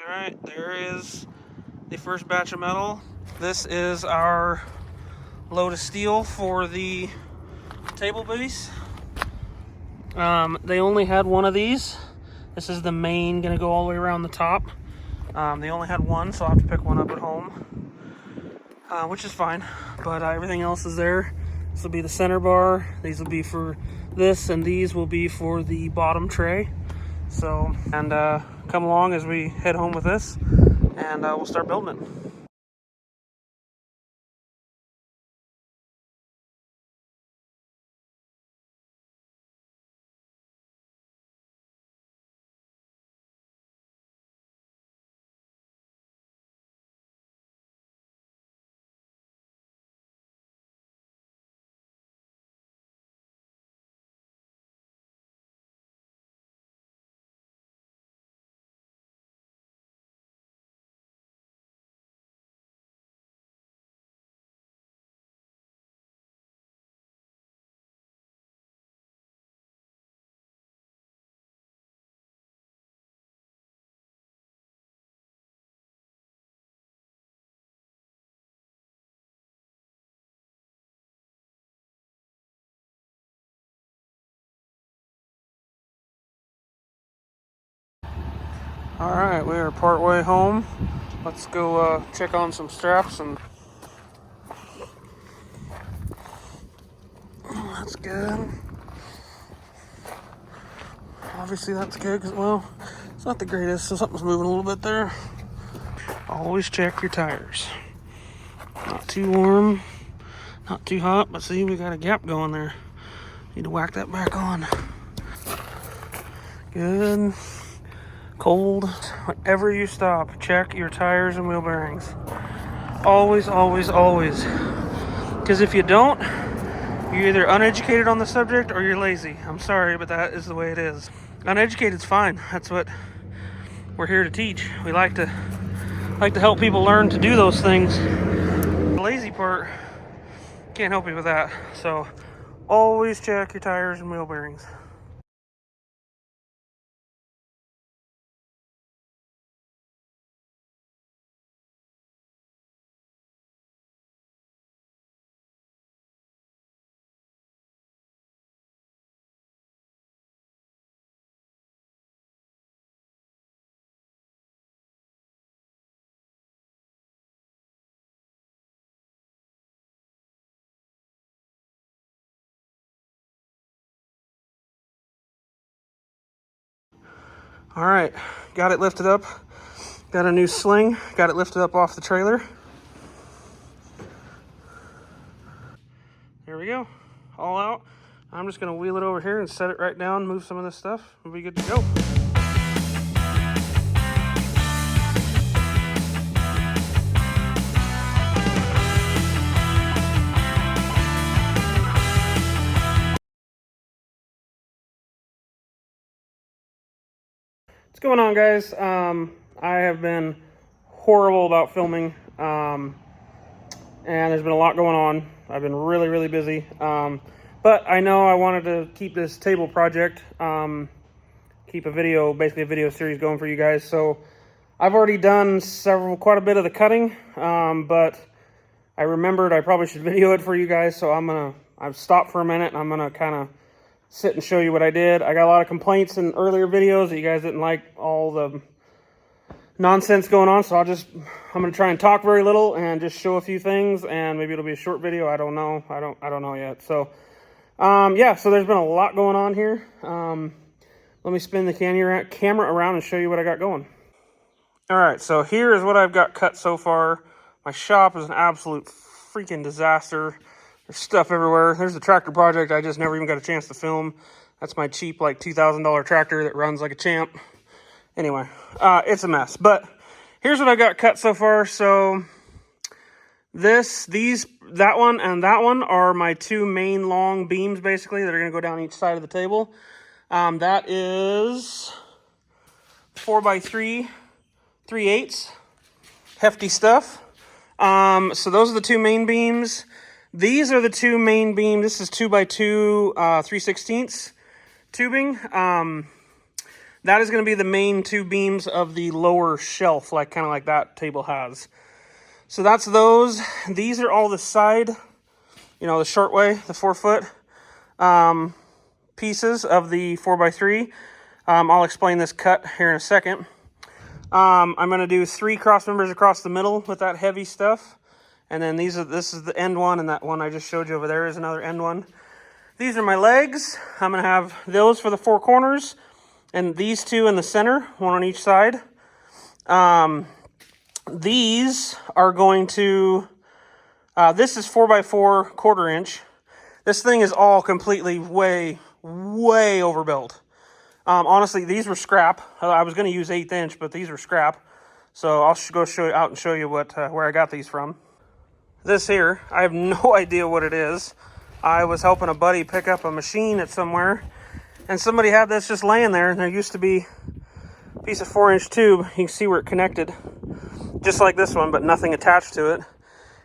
Alright, there is the first batch of metal. This is our load of steel for the table base. They only had one of these. This is the main, gonna go all the way around the top. They only had one, so I'll have to pick one up at home, which is fine. But everything else is there. This will be the center bar. These will be for this, and these will be for the bottom tray. So, and come along as we head home with this, and we'll start building it. All right, we are partway home. Let's go check on some straps, and that's good. Obviously that's good because, well, it's not the greatest, so something's moving a little bit there. Always check your tires. Not too warm, not too hot, but see, we got a gap going there. Need to whack that back on. Good. Cold. Whenever you stop, check your tires and wheel bearings. Always, always, always. Because if you don't, you're either uneducated on the subject or you're lazy. I'm sorry, but that is the way it is. Uneducated's fine. That's what we're here to teach. We like to help people learn to do those things. The lazy part, can't help you with that. So always check your tires and wheel bearings. All right, got it lifted up. Got a new sling, got it lifted up off the trailer. There we go, all out. I'm just gonna wheel it over here and set it right down, move some of this stuff, we'll be good to go. What's going on, guys? I have been horrible about filming, and there's been a lot going on. I've been really, really busy, but I know I wanted to keep this table project, keep basically a video series going for you guys. So I've already done quite a bit of the cutting, but I remembered I probably should video it for you guys. So I've stopped for a minute, and I'm gonna kind of sit and show you what I did. I got a lot of complaints in earlier videos that you guys didn't like all the nonsense going on, so I'm gonna try and talk very little and just show a few things, and maybe it'll be a short video. I don't know. I don't know yet. So yeah, so there's been a lot going on here. Let me spin the camera around and show you what I got going. All right, so here is what I've got cut so far. My shop is an absolute freaking disaster. There's stuff everywhere. There's the tractor project I just never even got a chance to film. That's my cheap, like, $2,000 tractor that runs like a champ. Anyway, it's a mess. But here's what I got cut so far. So that one and that one are my two main long beams, basically, that are going to go down each side of the table. That is 4x3, 3/8. Hefty stuff. So those are the two main beams. These are the two main beams. This is 2x2, 3/16 tubing. that is going to be the main two beams of the lower shelf, like kind of like that table has. So that's those. These are all the side, the short way, the 4-foot pieces of the 4x3. I'll explain this cut here in a second. I'm going to do 3 cross members across the middle with that heavy stuff. And then this is the end one, and that one I just showed you over there is another end one. These are my legs. I'm going to have those for the 4 corners, and these 2 in the center, one on each side. These are going to, this is 4x4 1/4 inch. This thing is all completely way overbuilt. Honestly, these were scrap. I was going to use 1/8 inch, but these were scrap. So I'll go out and show you where I got these from. This here, I have no idea what it is. I was helping a buddy pick up a machine at somewhere, and somebody had this just laying there, and there used to be a piece of 4-inch tube. You can see where it connected, just like this one, but nothing attached to it.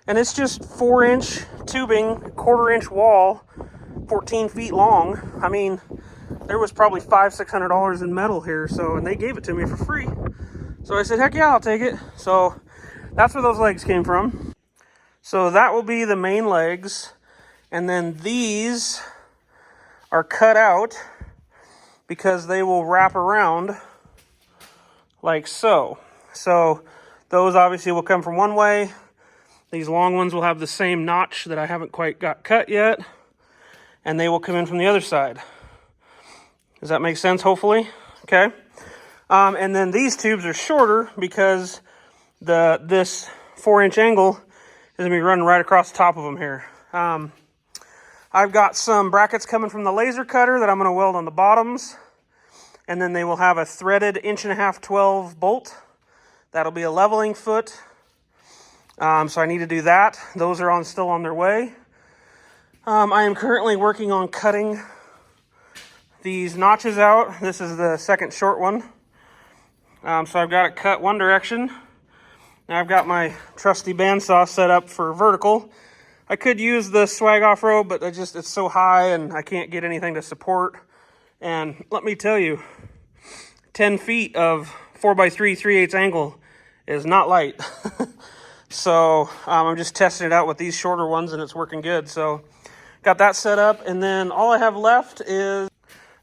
And it's just 4-inch tubing, 1/4 inch wall, 14 feet long. I mean, there was probably $500-600 in metal here, and they gave it to me for free. So I said, heck yeah, I'll take it. So that's where those legs came from. So that will be the main legs. And then these are cut out because they will wrap around like so. So those obviously will come from one way. These long ones will have the same notch that I haven't quite got cut yet. And they will come in from the other side. Does that make sense, hopefully? Okay. And then these tubes are shorter because this 4-inch angle is going to be running right across the top of them here. I've got some brackets coming from the laser cutter that I'm going to weld on the bottoms. And then they will have a threaded 1.5" 12 bolt. That'll be a leveling foot. So I need to do that. Those are still on their way. I am currently working on cutting these notches out. This is the second short one. So I've got it cut one direction. Now I've got my trusty bandsaw set up for vertical. I could use the swag off-road, but it's so high and I can't get anything to support. And let me tell you, 10 feet of 4x3 3/8 angle is not light. So I'm just testing it out with these shorter ones, and it's working good. So got that set up, and then all I have left is,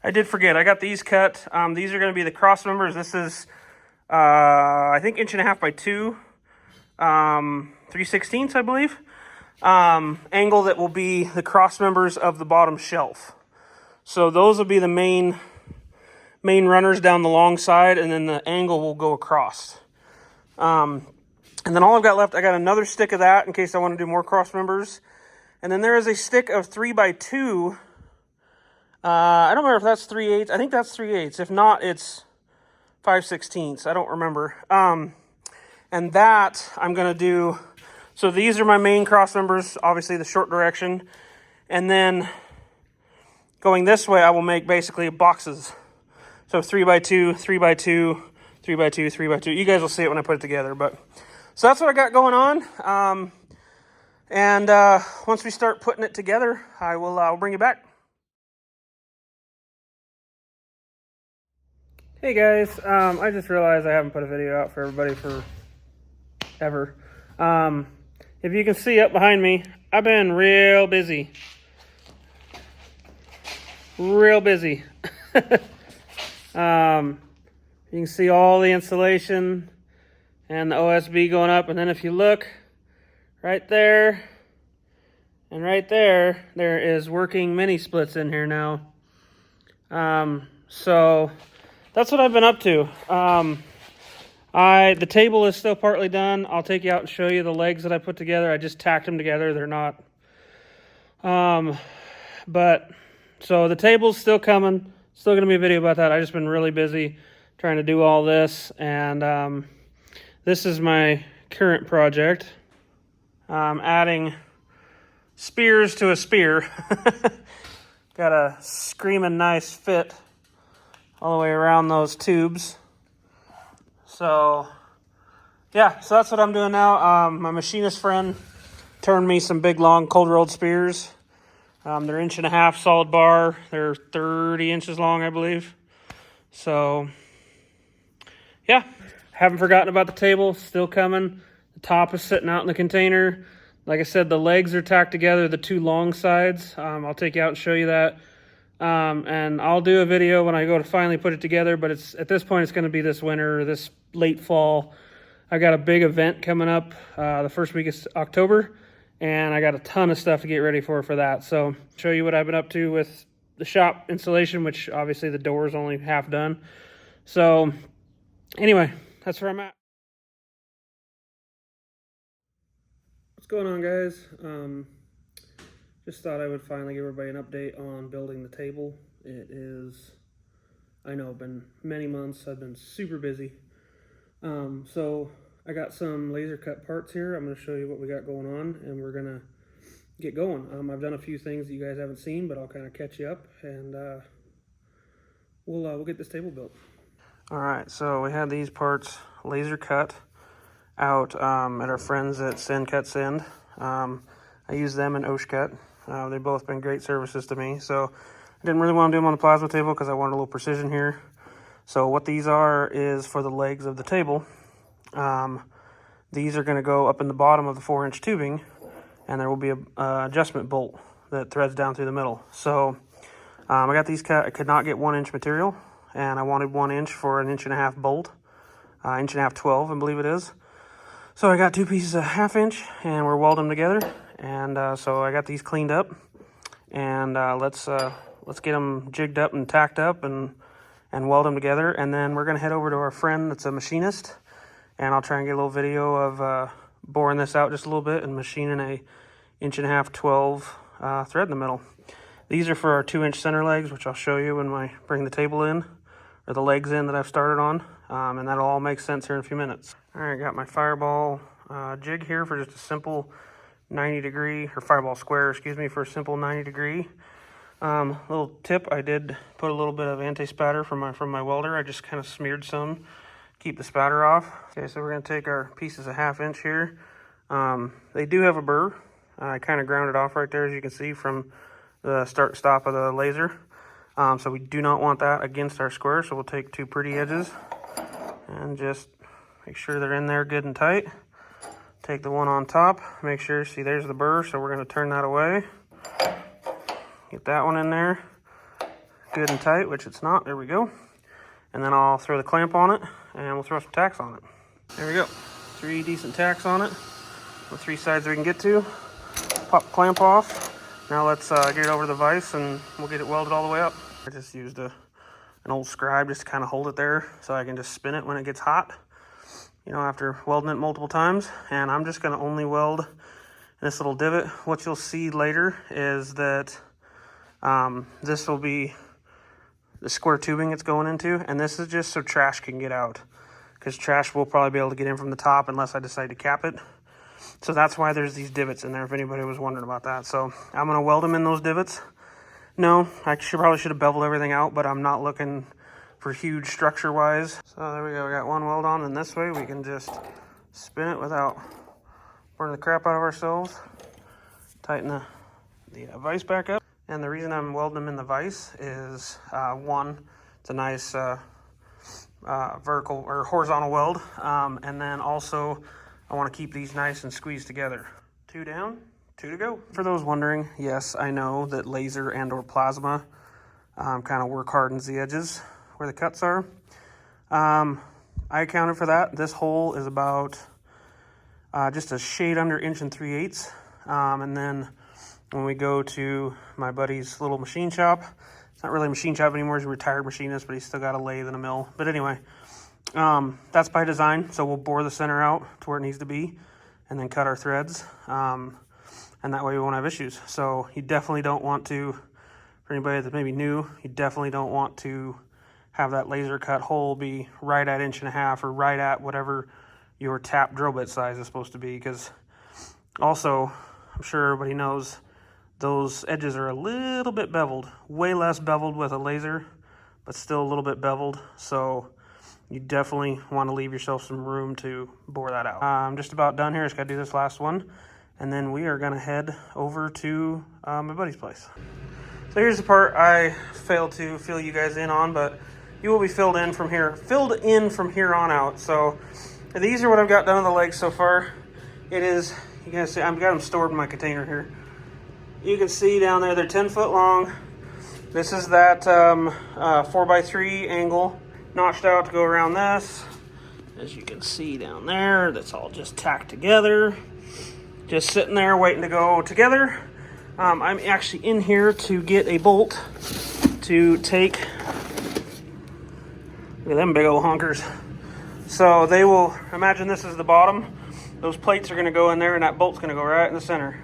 I did forget, I got these cut. These are going to be the cross members. This is, I think, 1.5" by 2, 3/16, I believe. Angle that will be the cross members of the bottom shelf. So those will be the main runners down the long side, and then the angle will go across. And then all I've got left, I got another stick of that in case I want to do more cross members. And then there is a stick of 3x2. I don't remember if that's 3/8. I think that's 3/8. If not, it's 5/16. I don't remember. And that I'm going to do. So these are my main cross members, obviously the short direction. And then going this way, I will make basically boxes. So 3x2, 3x2, 3x2, 3x2. You guys will see it when I put it together. So that's what I got going on. And once we start putting it together, I'll bring you back. Hey guys, I just realized I haven't put a video out for everybody forever. If you can see up behind me, I've been real busy. Real busy. You can see all the insulation and the OSB going up. And then if you look right there and right there, there is working mini splits in here now. So that's what I've been up to. The table is still partly done. I'll take you out and show you the legs that I put together. I just tacked them together. They're not. So the table's still coming. Still going to be a video about that. I've just been really busy trying to do all this. And this is my current project. Adding spears to a spear. Got a screaming nice fit all the way around those tubes. So yeah, so that's what I'm doing now. My machinist friend turned me some big long cold rolled spears. They're 1.5" solid bar. They're 30 inches long, I believe. So yeah, haven't forgotten about the table, still coming. The top is sitting out in the container. Like I said, the legs are tacked together, the two long sides. I'll take you out and show you that. And I'll do a video when I go to finally put it together, but it's at this point, it's going to be this winter or this late fall. I got a big event coming up the first week of October, and I got a ton of stuff to get ready for that. So show you what I've been up to with the shop installation, which obviously the door is only half done. So anyway, that's where I'm at. What's going on, guys? Just thought I would finally give everybody an update on building the table. It is, I know, been many months. I've been super busy. So I got some laser cut parts here. I'm going to show you what we got going on, and we're going to get going. I've done a few things that you guys haven't seen, but I'll kind of catch you up, and we'll get this table built. All right, so we had these parts laser cut out at our friends at Send Cut Send. I use them in Oshcut. They've both been great services to me. So I didn't really want to do them on the plasma table because I wanted a little precision here. So what these are is for the legs of the table. These are going to go up in the bottom of the 4-inch tubing, and there will be a adjustment bolt that threads down through the middle. So I got these cut. I could not get 1-inch material, and I wanted 1 inch for an 1.5-inch bolt, 1.5 inch 12, I believe it is. So I got 2 pieces of 1/2 inch, and we're welding them together. And so I got these cleaned up, and let's get them jigged up and tacked up and weld them together. And then we're gonna head over to our friend that's a machinist, and I'll try and get a little video of boring this out just a little bit and machining a 1.5 inch 12 thread in the middle. These are for our 2-inch center legs, which I'll show you when I bring the table in, or the legs in that I've started on, and that'll all make sense here in a few minutes. All right, got my fireball jig here for just a simple 90-degree, or fireball square, excuse me, for a simple 90-degree. Little tip, I did put a little bit of anti-spatter from my welder. I just kind of smeared some, keep the spatter off. Okay, so we're gonna take our pieces of 1/2 inch here. They do have a burr. I kind of ground it off right there, as you can see from the start stop of the laser. So we do not want that against our square, so we'll take 2 pretty edges and just make sure they're in there good and tight. Take the one on top, make sure, see there's the burr, so we're going to turn that away. Get that one in there good and tight, which it's not, there we go. And then I'll throw the clamp on it, and we'll throw some tacks on it. There we go, 3 decent tacks on it, the 3 sides we can get to. Pop the clamp off. Now let's get it over the vise, and we'll get it welded all the way up. I just used an old scribe just to kind of hold it there so I can just spin it when it gets hot, you know, after welding it multiple times. And I'm just going to only weld this little divot. What you'll see later is that this will be the square tubing it's going into, and this is just so trash can get out, because trash will probably be able to get in from the top unless I decide to cap it. So that's why there's these divots in there, if anybody was wondering about that. So I'm going to weld them in those divots. No, I probably should have beveled everything out, but I'm not looking for huge structure-wise. So there we go, we got one weld on, and this way we can just spin it without burning the crap out of ourselves. Tighten the vise back up. And the reason I'm welding them in the vise is, one, it's a nice vertical or horizontal weld, and then also I want to keep these nice and squeezed together. 2 down, 2 to go. For those wondering, yes, I know that laser and or plasma kind of work hardens the edges where the cuts are. I accounted for that. This hole is about just a shade under 1 3/8. And then when we go to my buddy's little machine shop, it's not really a machine shop anymore, he's a retired machinist, but he's still got a lathe and a mill. But anyway, that's by design. So we'll bore the center out to where it needs to be and then cut our threads. And that way we won't have issues. So you definitely don't want to, for anybody that's maybe new, you definitely don't want to have that laser cut hole be right at 1.5 inches or right at whatever your tap drill bit size is supposed to be. Because also, I'm sure everybody knows, those edges are a little bit beveled, way less beveled with a laser, but still a little bit beveled. So you definitely want to leave yourself some room to bore that out. I'm just about done here. Just got to do this last one, and then we are going to head over to my buddy's place. So here's the part I failed to fill you guys in on, but you will be filled in from here on out. So these are what I've got done on the legs so far. It is, you guys see, I've got them stored in my container here. You can see down there, they're 10 foot long. This is that 4x3 angle notched out to go around this. As you can see down there, that's all just tacked together. Just sitting there waiting to go together. I'm actually in here to get a bolt to take. Look at them big old honkers. So they will, imagine this is the bottom. Those plates are gonna go in there and that bolt's gonna go right in the center.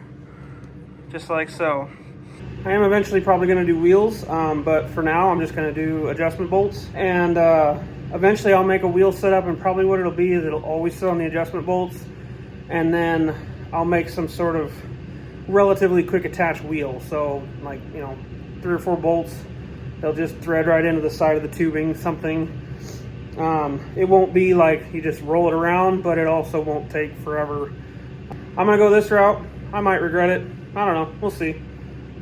Just like so. I am eventually probably gonna do wheels, but for now I'm just gonna do adjustment bolts. And eventually I'll make a wheel setup, and probably what it'll be is it'll always sit on the adjustment bolts. And then I'll make some sort of relatively quick attach wheel. So like, you know, 3 or 4 bolts, they'll just thread right into the side of the tubing, something. It won't be like you just roll it around, but it also won't take forever. I'm gonna go this route. I might regret it. I don't know, we'll see.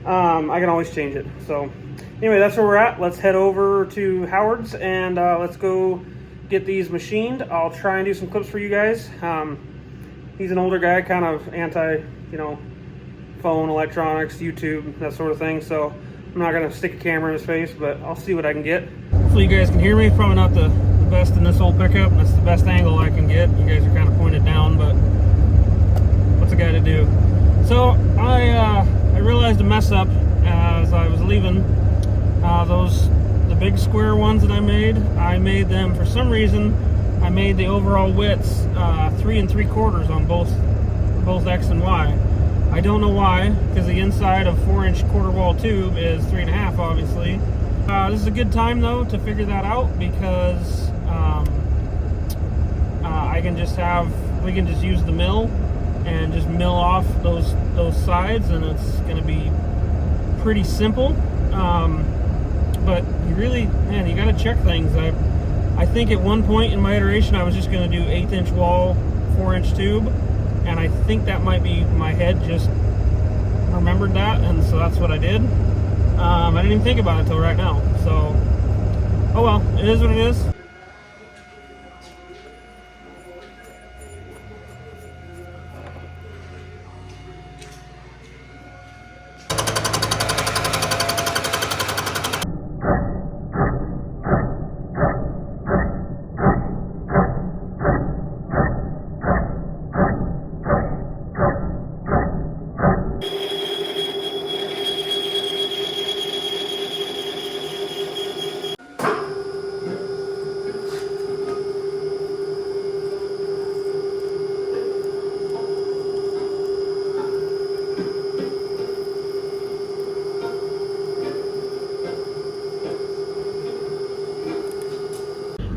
I can always change it. So anyway, that's where we're at. Let's head over to Howard's and let's go get these machined. I'll try and do some clips for you guys. He's an older guy, kind of anti, you know, phone, electronics, YouTube, that sort of thing. So I'm not gonna stick a camera in his face, but I'll see what I can get. Hopefully you guys can hear me. Probably not the best in this old pickup. That's the best angle I can get. You guys are kind of pointed down, but what's a guy to do? So I realized a mess up as I was leaving. The big square ones that I made them, for some reason, I made the overall widths 3 3/4 on both X and Y. I don't know why, because the inside of 4-inch quarter wall tube is 3.5, obviously. This is a good time though to figure that out, because we can just use the mill and just mill off those sides, and it's going to be pretty simple. But you really, man, you got to check things. I think at one point in my iteration I was just going to do 1/8 inch wall, 4-inch tube, and I think that might be, my head just remembered that, and so that's what I did. I didn't even think about it until right now. So, oh well, it is what it is.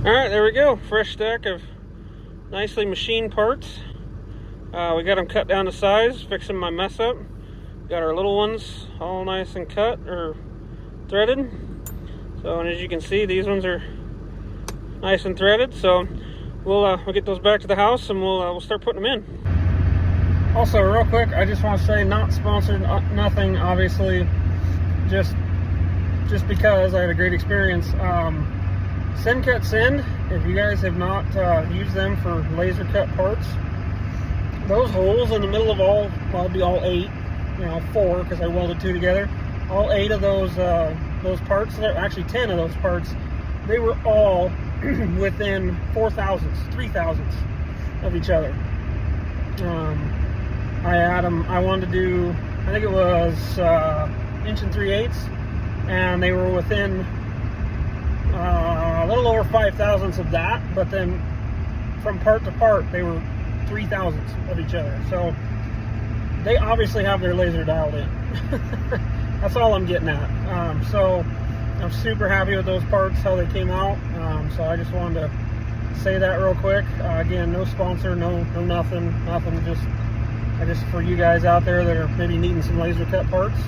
Alright, there we go. Fresh stack of nicely machined parts. We got them cut down to size, fixing my mess up. Got our little ones all nice and cut, or threaded. So, and as you can see, these ones are nice and threaded. So we'll get those back to the house, and we'll start putting them in. Also, real quick, I just want to say, not sponsored, nothing, obviously. Just because I had a great experience. Send Cut Send, if you guys have not used them for laser cut parts, those holes in the middle of all, well, it'll be all 8, you know, 4 because I welded 2 together. All 8 of those parts, actually 10 of those parts, they were all within 0.003 of each other. I had them, I wanted to do, I think it was 1 3/8, and they were within a little over 0.005 of that, but then from part to part they were 0.003 of each other. So they obviously have their laser dialed in. That's all I'm getting at. So I'm super happy with those parts, how they came out. So I just wanted to say that real quick. Again, no sponsor, no nothing. Just for you guys out there that are maybe needing some laser cut parts,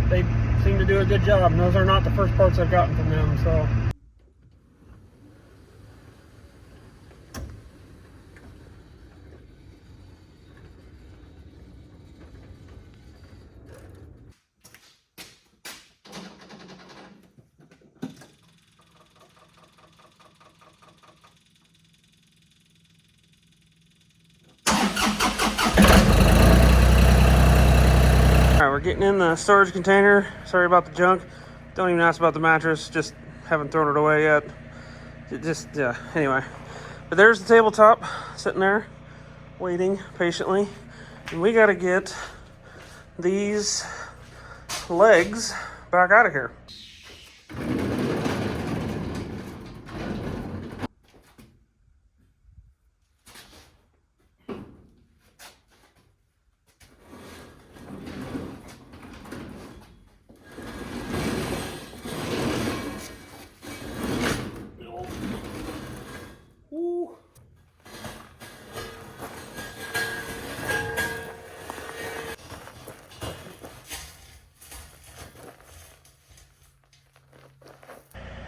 they seem to do a good job, and those are not the first parts I've gotten from them. So we're getting in the storage container. Sorry about the junk. Don't even ask about the mattress. Just haven't thrown it away yet. Yeah, anyway. But there's the tabletop sitting there, waiting patiently. And we got to get these legs back out of here.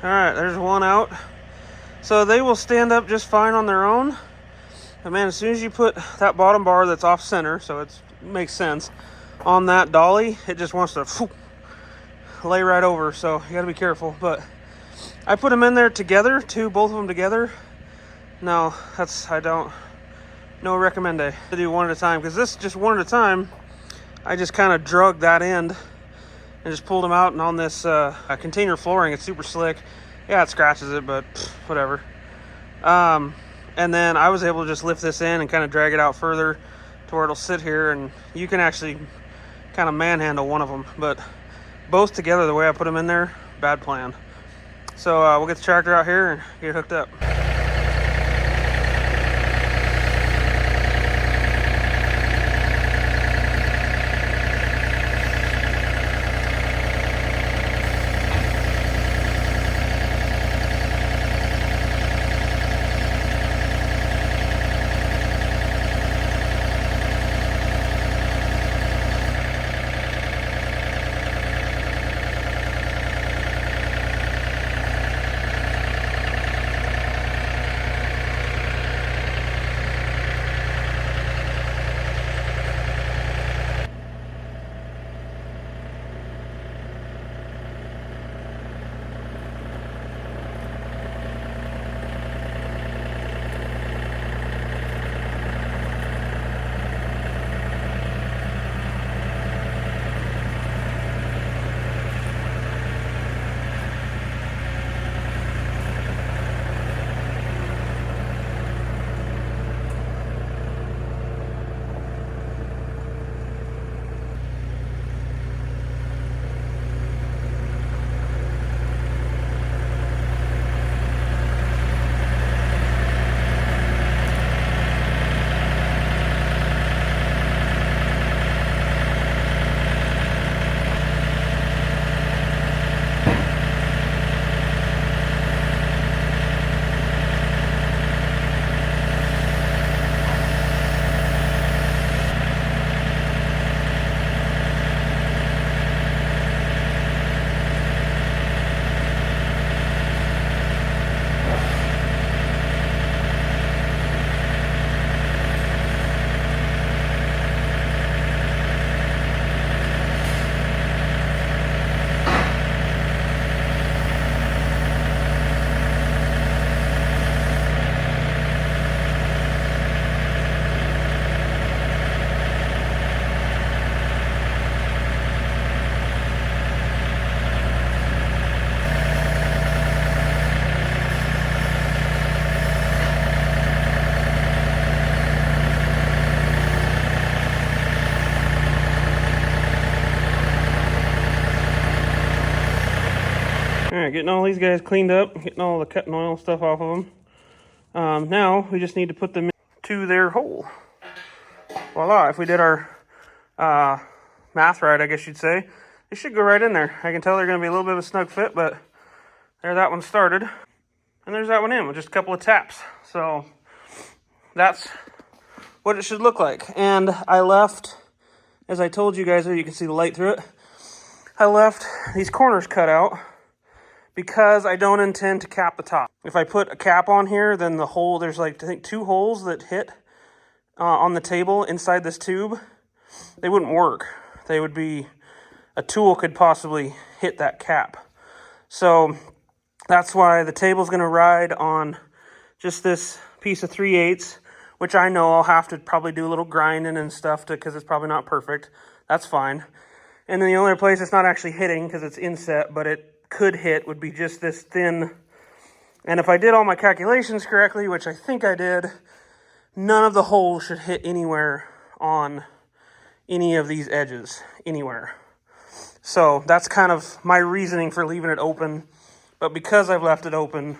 Alright, there's one out. So they will stand up just fine on their own. And man, as soon as you put that bottom bar that's off center, so it makes sense, on that dolly, it just wants to lay right over. So you gotta be careful. But I put them in there together, both of them together. No, no recommend to do one at a time, because this just one at a time, I just kind of drug that end and just pulled them out. And on this container flooring, it's super slick. Yeah, it scratches it, but whatever. And then I was able to just lift this in and kind of drag it out further to where it'll sit here, and you can actually kind of manhandle one of them. But both together, the way I put them in there, bad plan. So we'll get the tractor out here and get it hooked up. Alright, getting all these guys cleaned up, getting all the cut and oil stuff off of them. Now we just need to put them into their hole. Voila, if we did our math right, I guess you'd say, they should go right in there. I can tell they're going to be a little bit of a snug fit, but there that one started. And there's that one in with just a couple of taps. So that's what it should look like. And I left, as I told you guys there, you can see the light through it. I left these corners cut out because I don't intend to cap the top. If I put a cap on here, then the hole, there's like, I think 2 holes that hit on the table inside this tube. They wouldn't work. They would be, a tool could possibly hit that cap. So that's why the table's gonna ride on just this piece of 3/8, which I know I'll have to probably do a little grinding and stuff because it's probably not perfect. That's fine. And then the only place it's not actually hitting, because it's inset, but it could hit, would be just this thin. And if I did all my calculations correctly, which I think I did, none of the holes should hit anywhere on any of these edges, anywhere. So that's kind of my reasoning for leaving it open. But because I've left it open,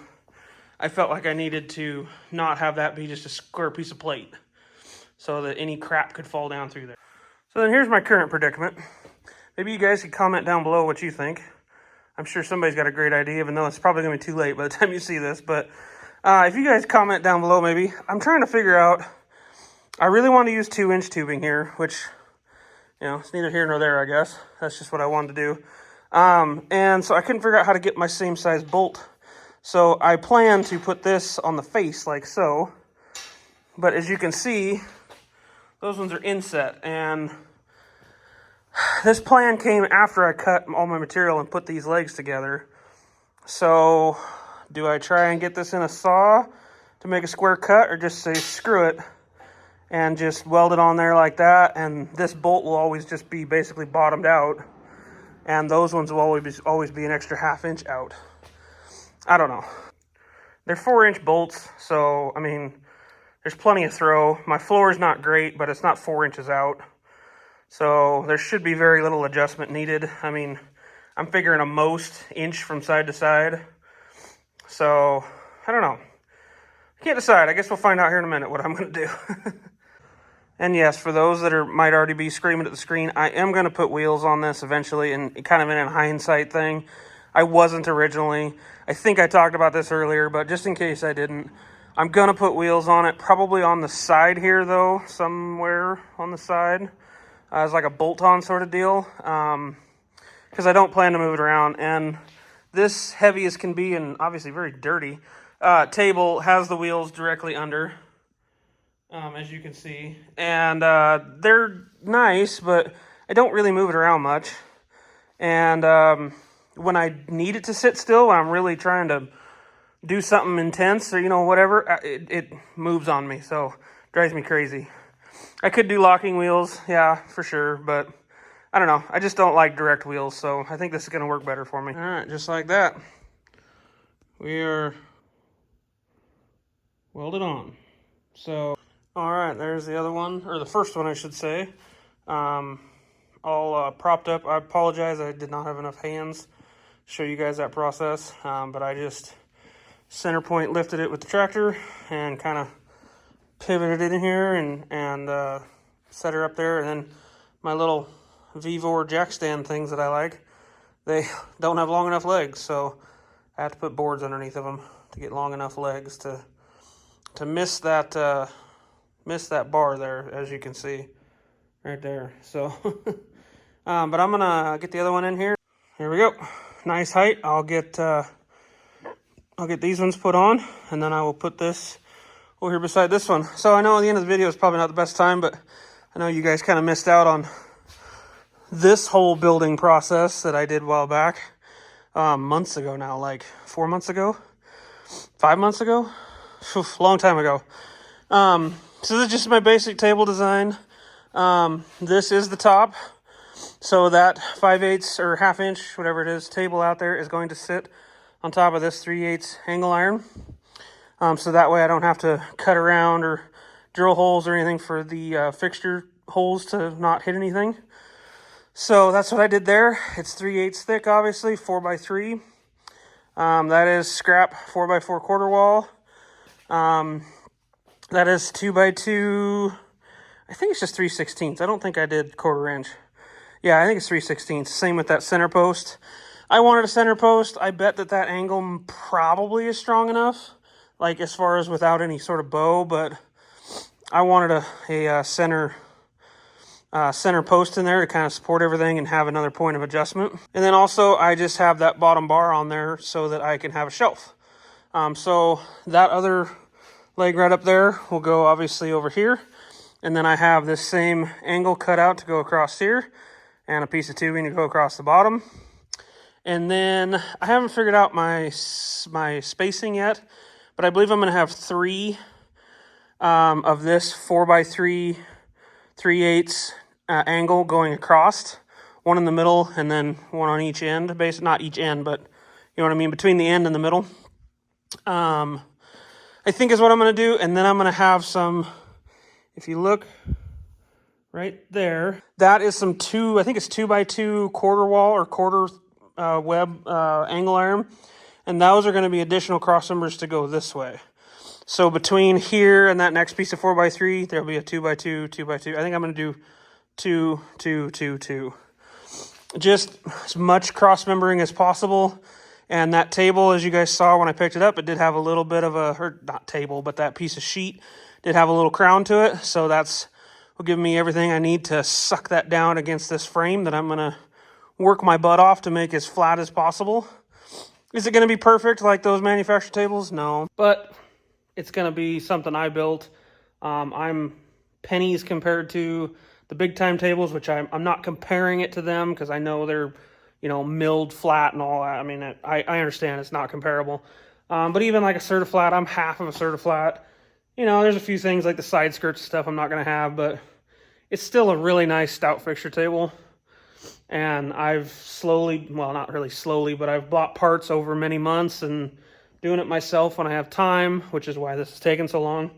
I felt like I needed to not have that be just a square piece of plate so that any crap could fall down through there. So then here's my current predicament. Maybe you guys could comment down below what you think. I'm sure somebody's got a great idea, even though it's probably going to be too late by the time you see this. But if you guys comment down below, maybe. I'm trying to figure out, I really want to use 2-inch tubing here, which, you know, it's neither here nor there, I guess. That's just what I wanted to do. And so I couldn't figure out how to get my same size bolt. So I plan to put this on the face like so. But as you can see, those ones are inset. And this plan came after I cut all my material and put these legs together. So do I try and get this in a saw to make a square cut, or just say screw it and just weld it on there like that? And this bolt will always just be basically bottomed out, and those ones will always be an extra 1/2 inch out. I don't know. They're 4-inch bolts, so I mean, there's plenty of throw. My floor is not great, but it's not 4 inches out. So there should be very little adjustment needed. I mean, I'm figuring a most inch from side to side. So, I don't know. I can't decide. I guess we'll find out here in a minute what I'm going to do. And yes, for those that might already be screaming at the screen, I am going to put wheels on this eventually, and kind of in a hindsight thing. I wasn't originally. I think I talked about this earlier, but just in case I didn't, I'm going to put wheels on it. Probably on the side here, though, somewhere on the side. It's like a bolt-on sort of deal, because I don't plan to move it around. And this heavy as can be, and obviously very dirty, table has the wheels directly under, as you can see. And they're nice, but I don't really move it around much. And when I need it to sit still, when I'm really trying to do something intense or, you know, whatever, it moves on me, so it drives me crazy. I could do locking wheels, yeah, for sure, but I don't know. I just don't like direct wheels, so I think this is going to work better for me. All right, just like that. We are welded on. So, all right, there's the other one, or the first one, I should say. All propped up. I apologize, I did not have enough hands to show you guys that process, but I just center point lifted it with the tractor and kind of pivoted it in here and set her up there. And then my little Vevor jack stand things that I like, they don't have long enough legs, so I have to put boards underneath of them to get long enough legs to miss that bar there, as you can see right there. So but I'm gonna get the other one in here. Here we go. Nice height. I'll get these ones put on, and then I will put this over here beside this one. So I know at the end of the video is probably not the best time, but I know you guys kind of missed out on this whole building process that I did a while back, months ago now, like 4 months ago, 5 months ago, long time ago. So this is just my basic table design. This is the top. So that 5/8 or 1/2 inch, whatever it is, table out there is going to sit on top of this 3/8 angle iron. So that way I don't have to cut around or drill holes or anything for the fixture holes to not hit anything. So that's what I did there. It's 3/8 thick, obviously, 4x3. That is scrap 4x4 quarter wall. That is 2x2. I think it's just 3/16. I don't think I did 1/4 inch. Yeah, I think it's 3/16. Same with that center post. I wanted a center post. I bet that angle probably is strong enough, like as far as without any sort of bow, but I wanted a center post in there to kind of support everything and have another point of adjustment. And then also I just have that bottom bar on there so that I can have a shelf. So that other leg right up there will go obviously over here. And then I have this same angle cut out to go across here, and a piece of tubing to go across the bottom. And then I haven't figured out my spacing yet, but I believe I'm going to have 3 of this 4x3 3/8 angle going across. one in the middle and then one on each end, basically not each end, but you know what I mean, between the end and the middle. I think is what I'm going to do. And then I'm going to have some, if you look right there, that is some I think it's 2x2 quarter wall or quarter web angle iron. And those are going to be additional cross members to go this way. So between here and that next piece of 4x3, there'll be a 2x2, 2x2. I think I'm going to do 2, 2, 2, 2. Just as much cross membering as possible. And that table, as you guys saw when I picked it up, it did have a little bit of or not table, but that piece of sheet did have a little crown to it. So that's will give me everything I need to suck that down against this frame that I'm going to work my butt off to make as flat as possible. Is it going to be perfect like those manufactured tables? No. But it's going to be something I built. I'm pennies compared to the big time tables, which I'm not comparing it to them because I know they're, you know, milled flat and all that. I mean, I understand it's not comparable. But even like a Certiflat, I'm half of a Certiflat. You know, there's a few things like the side skirts and stuff I'm not going to have, but it's still a really nice stout fixture table. And I've slowly, well, not really slowly, but I've bought parts over many months and doing it myself when I have time, which is why this is taking so long.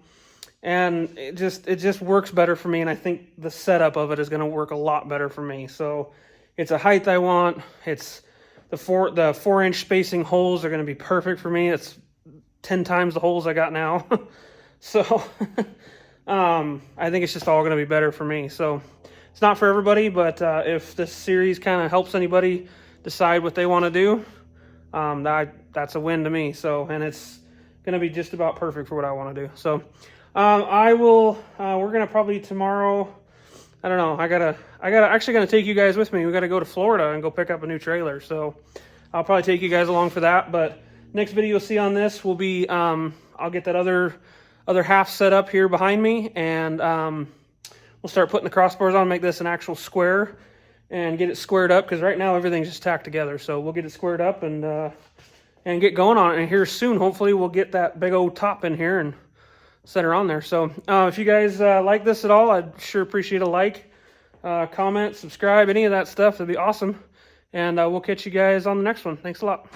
And it just works better for me, and I think the setup of it is going to work a lot better for me. So it's a height I want. It's the 4-inch spacing holes are going to be perfect for me. It's 10 times the holes I got now. So I think it's just all going to be better for me. So it's not for everybody, but if this series kind of helps anybody decide what they want to do, that's a win to me. So, and it's going to be just about perfect for what I want to do. So we're going to probably tomorrow, I don't know, I gotta actually gonna take you guys with me. We got to go to Florida and go pick up a new trailer. So I'll probably take you guys along for that. But next video you'll see on this will be, I'll get that other half set up here behind me, and we'll start putting the crossbars on, make this an actual square and get it squared up, because right now everything's just tacked together. So we'll get it squared up and get going on it. And here soon, hopefully we'll get that big old top in here and set her on there. So if you guys like this at all, I'd sure appreciate a like, comment, subscribe, any of that stuff. That'd be awesome. And we'll catch you guys on the next one. Thanks a lot.